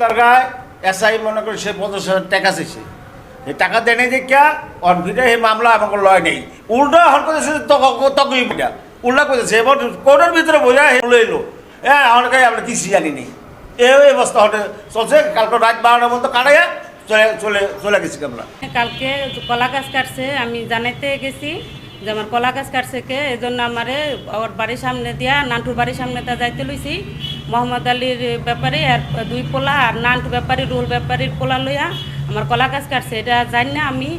তার গায়ে এসআই মনে করে সে 50,000 টাকা চাইছে, এই টাকা দেয় নাই দেখা অনফিটে এই মামলা আমাকে লয় নেই, উল্টো হল করেছে তকই পিঠা উল্টা করেছে এবার কোর্টের ভিতরে বোঝা লইলো। হ্যাঁ অনেকে আমরা কিছু জানি নেই, এই অবস্থা হতে চলছে। কালকে রাত 12টার মতো কাটাইয়া চলে চলে চলে গেছি আমরা। কালকে কলা গাছ কাটছে, আমি জানাইতে গেছি যে আমার কলা গাছ কাটছে কে, এই জন্য আমারে ওর বাড়ির সামনে দিয়া নান্টুর বাড়ির সামনে তা যাইতে লইছি। মোহাম্মদ আলীর ব্যাপারে আর 2 পোলা আর নান্টু ব্যাপারী রুল ব্যাপারীর পোলা লইয়া আমার কলা গাছ কাটছে। এটা জানি না, আমি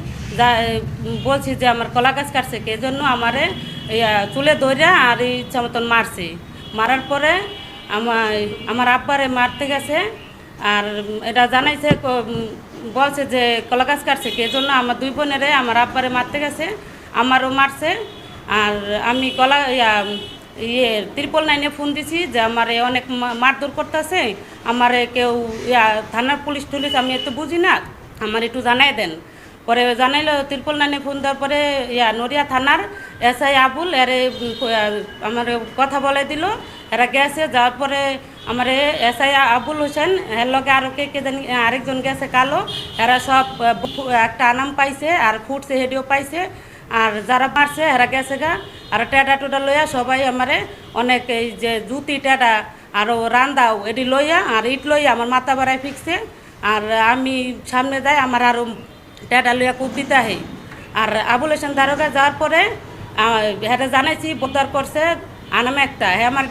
বলছি যে আমার কলা গাছ কাটছে কে, এই জন্য আমারে চুলে ধরে আর ইচ্ছা মতন মারছে। মারার পরে আমার আব্বারে মারতে গেছে, আর এটা জানাইছে বলছে যে কলা গাছ কাটছে কে, জন্য আমার 2 বোনেরে আমার আব্বারে মারতে গেছে, আমারও মারছে। আর আমি ত্রিপল 9-এ ফোন দিছি যে আমার অনেক মারধর করতেছে, আমার কেউ থানার পুলিশ টুলিশ আমি এত বুঝি না, আমার একটু জানাই দেন। পরে জানাইলো ত্রিপল 9-এ ফোন দেওয়ার পরে নড়িয়া থানার এসআই আবুল এরে আমার কথা বলে দিল। এরা গেছে, যাওয়ার পরে আমার এসআই আবুল হোসেন এর লগে আরও কে জানি আরেকজন গেছে কালো, এরা সব একটা আনাম পাইছে আর ফুটছে হেডিও পাইছে। আর যারা মারছে এরা গেছে গা, আর টেডা টুডা লইয়া সবাই আমারে অনেক এই যে জুতি টেডা আরও রান্দাও এটি লইয়া আর ইট লইয়া আমার মাথা বাড়ায় ফিকছে। আর আমি সামনে যাই, আমার আরও টেডা লইয়া কুদ দিতে আহে। আর আবুল হোসেন দারোগা যাওয়ার পরে হ্যাঁ জানাইছি বোতার করছে আনামে একটা, হ্যাঁ আমার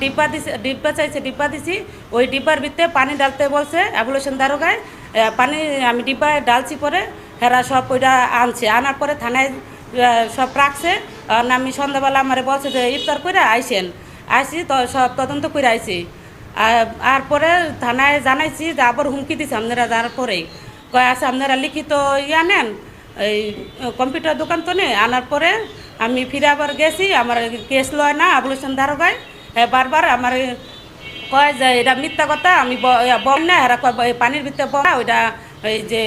ডিব্বা চাইছে, ডিব্বা দিছি। ওই ডিব্বার ভিতরে পানি ডালতে বলছে আবুল হোসেন দারোগায়, পানি আমি ডিব্বায় ডালছি। পরে হেরা সব ওইটা আনছে, আনার পরে থানায় সব রাখছে। আমি সন্ধ্যাবেলা আমার বলছে যে ইফতার করে আইসেন, আইসি তো সব তদন্ত করে আইসি। আর পরে থানায় জানাইছি যে আবার হুমকি দিছে আপনারা যাওয়ার পরেই কয় আছে আপনারা লিখিত নেন, এই কম্পিউটার দোকান তো নেই। আনার পরে আমি ফিরে আবার গেছি, আমার কেস লয় না আবুল হোসেন দারোগায়, বারবার আমার কয় যে এটা মিথ্যা কথা, আমি বল না। এরা কয় পানির ভিতরে বলা ওইটা এই যে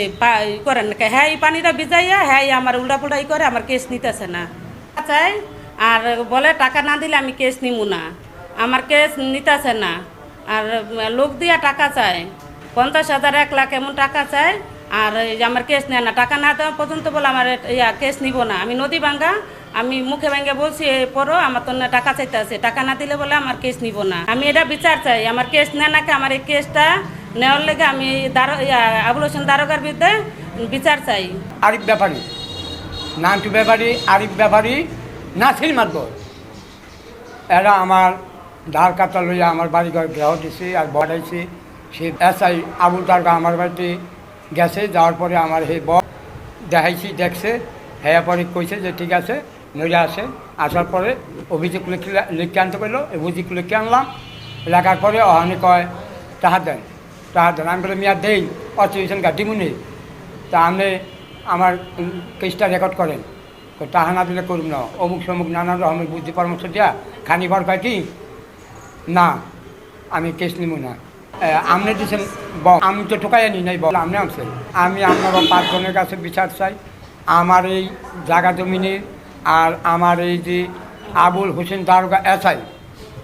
করেন না, হ্যাঁ এই পানিটা ভিজাইয়া হ্যাঁ আমার উল্টা পুল্টা করে আমার কেস নিতেছে না চাই। আর বলে টাকা না দিলে আমি কেস নিব না, আমার কেস নিতেছে না। আর লোক দিয়া টাকা চায় 50,000 1 লাখ এমন টাকা চায়, আর আমার কেস নেয় না। টাকা না দেওয়া পর্যন্ত বলে আমার কেস নিব না। আমি নদী ভাঙ্গা, আমি মুখে ভাঙ্গা বলছি পরও আমার তো টাকা চাইতে আছে, টাকা না দিলে বলে আমার কেস নিব না। আমি এটা বিচার চাই, আমার কেস নেয় নাকি, আমার এই কেসটা নেওয়ার লেগে আমি আবুল হোসেন দারোগার বিরুদ্ধে বিচার চাই। আরিফ ব্যাপারী, নান্টু ব্যাপারী, আরিফ ব্যাপারী, নাসির মাতবর, এরা আমার ধার কাটা লইয়া আমার বাড়ি ঘর গ্রহ দিছে আর বড়াইছে। সে এসআই আবুল দারগা আমার বাড়িতে গেছে, যাওয়ার পরে আমার হে দেখাইছি, দেখছে, হ্যাঁ পরে কইছে যে ঠিক আছে নইলে আসে। আসার পরে অভিযোগ লিখে আনতে পারলো, অভিযোগ লিখে আনলাম। লেখার পরে অহানি কয় টাকা দেন, টাকা দেন। আমি বলে মিয়া দেই, অচেতন গাটিমুনি, তা আপনি আমার কেসটা রেকর্ড করেন। টাকা না দিলে করুন না, অমুক সমুক নানান রকমের বুদ্ধি পরামর্শ দেওয়া খানি ভর কয় কি না আমি কেস নিব না। আপনি দিয়েছেন আমি তো ঠোকাই আনি নাই, বল আপনি আনছেন। আমি আপনারা 5 জনের কাছে বিচার চাই আমার এই জায়গা জমিনের। আর আমার এই যে আবুল হোসেন দারোগা এসআই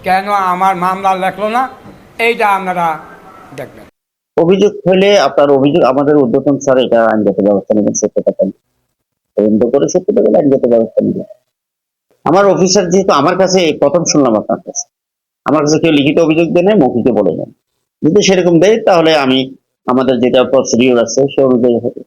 কেন আমার মামলা লেখলো না, এইটা আপনারা দেখবেন। অভিযোগ হলে আপনার অভিযোগ আমাদের ঊর্ধ্বতন স্যার এটা আইনগত ব্যবস্থা নেবেন, সত্যতা তদন্ত করে সত্যতা পেলে আইনগত ব্যবস্থা নেবেন। আমার অফিসার যেহেতু আমার কাছে প্রথম শুনলাম আপনার কাছে, আমার কাছে কেউ লিখিত অভিযোগ দেয় না, মৌখিক বলে দেন। যদি সেরকম দেয় তাহলে আমি আমাদের যেটা প্রসিডিউর আছে সে অনুযায়ী হবে।